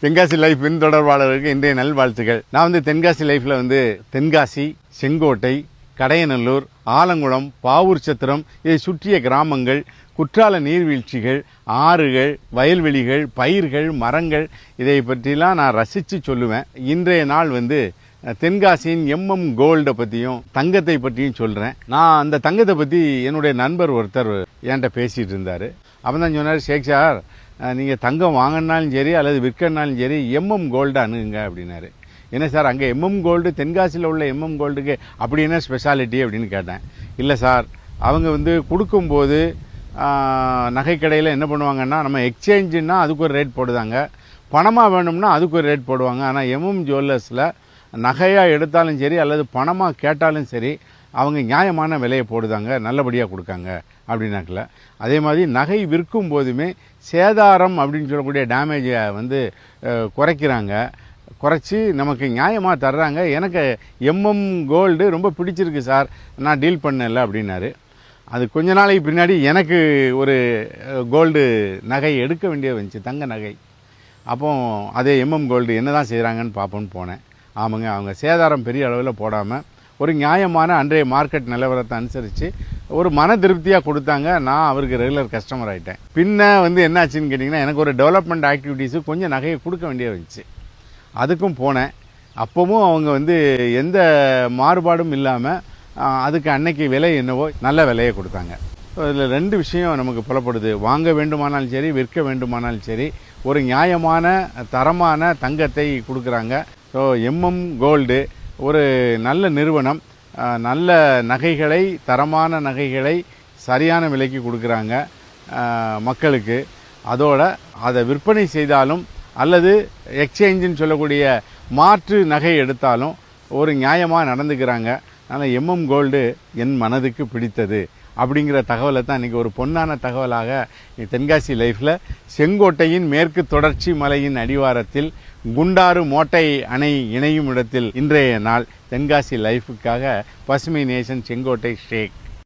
Tenkasi life பின்தொடர்பாளருக்கு இன்றைய நல்வாழ்த்துக்கள். நான் வந்து தென்காசி லைஃப்ல வந்து தென்காசி, செங்கோட்டை, கடையநல்லூர், ஆலங்குளம், பாவூர் சத்திரம் இதை சுற்றிய கிராமங்கள், குற்றால நீர்வீழ்ச்சிகள், ஆறுகள், வயல்வெளிகள், பயிர்கள், மரங்கள் இதை பற்றிலாம் நான் ரசித்து சொல்லுவேன். இன்றைய நாள் வந்து தென்காசியின் MM கோல்டை பற்றியும் தங்கத்தை பற்றியும் சொல்கிறேன். நான் அந்த தங்கத்தை பற்றி என்னுடைய நண்பர் ஒருத்தர் என்கிட்ட பேசிகிட்டு இருந்தார். அவன் தான் சொன்னார், ஷேக் சார் நீங்கள் தங்கம் வாங்கினாலும் சரி அல்லது விற்கனாலும் சரி MM கோல்டு அணுகுங்க அப்படின்னாரு. என்ன சார் அங்கே MM கோல்டு தென்காசியில் உள்ள MM கோல்டுக்கு அப்படி என்ன ஸ்பெஷாலிட்டி அப்படின்னு கேட்டேன். இல்லை சார், அவங்க வந்து கொடுக்கும்போது நகைக்கடையில் என்ன பண்ணுவாங்கன்னா, நம்ம எக்ஸ்சேஞ்சுன்னா அதுக்கு ஒரு ரேட் போடுதாங்க, பணமாக வேணும்னா அதுக்கு ஒரு ரேட் போடுவாங்க. ஆனால் MM ஜுவல்லர்ஸில் நகையாக எடுத்தாலும் சரி அல்லது பணமாக கேட்டாலும் சரி அவங்க நியாயமான விலையை போடுதாங்க, நல்லபடியாக கொடுக்காங்க அப்படின்னாக்கல. அதே மாதிரி நகை விற்கும் போதுமே சேதாரம் அப்படின்னு சொல்லக்கூடிய டேமேஜை வந்து குறைக்கிறாங்க, குறைச்சி நமக்கு நியாயமாக தர்றாங்க. எனக்கு MM கோல்டு ரொம்ப பிடிச்சிருக்கு சார், நான் டீல் பண்ணல அப்படின்னாரு. அது கொஞ்ச நாளைக்கு பின்னாடி எனக்கு ஒரு கோல்டு நகை எடுக்க வேண்டியது வந்துச்சு, தங்க நகை. அப்போ அதே MM கோல்டு என்ன தான் செய்கிறாங்கன்னு பார்ப்போன்னு போனேன். ஆமாங்க, அவங்க சேதாரம் பெரிய அளவில் போடாமல் ஒரு நியாயமான அன்றைய மார்க்கெட் நிலவரத்தை அனுசரித்து ஒரு மன திருப்தியாக கொடுத்தாங்க. நான் அவருக்கு ரெகுலர் கஸ்டமர் ஆகிட்டேன். பின்ன வந்து என்னாச்சுன்னு கேட்டிங்கன்னா, எனக்கு ஒரு டெவலப்மெண்ட் ஆக்டிவிட்டீஸு கொஞ்சம் நகையை கொடுக்க வேண்டிய வந்துச்சு. அதுக்கும் போனேன். அப்போவும் அவங்க வந்து எந்த மாறுபாடும் இல்லாமல் அதுக்கு அன்னைக்கு விலை என்னவோ நல்ல விலையை கொடுத்தாங்க. இதில் ரெண்டு விஷயம் நமக்கு புலப்படுது. வாங்க வேண்டுமானாலும் சரி, விற்க வேண்டுமானாலும் சரி, ஒரு நியாயமான தரமான தங்கத்தை கொடுக்குறாங்க. ஸோ MM கோல்டு ஒரு நல்ல நிறுவனம், நல்ல நகைகளை, தரமான நகைகளை சரியான விலைக்கு கொடுக்குறாங்க மக்களுக்கு. அதோட அதை விற்பனை செய்தாலும் அல்லது எக்ஸ்சேஞ்சுன்னு சொல்லக்கூடிய மாற்று நகை எடுத்தாலும் ஒரு நியாயமாக நடந்துக்கிறாங்க. அதனால் MM கோல்டு என் மனதுக்கு பிடித்தது அப்படிங்கிற தகவலை தான் இன்றைக்கி ஒரு பொன்னான தகவலாக தென்காசி லைஃப்பில் செங்கோட்டையின் மேற்கு தொடர்ச்சி மலையின் அடிவாரத்தில் குண்டாறு மோட்டை அணை இணையும் இடத்தில் இன்றைய நாள் தென்காசி லைஃபுக்காக பசுமை நேசன் செங்கோட்டை ஷேக்.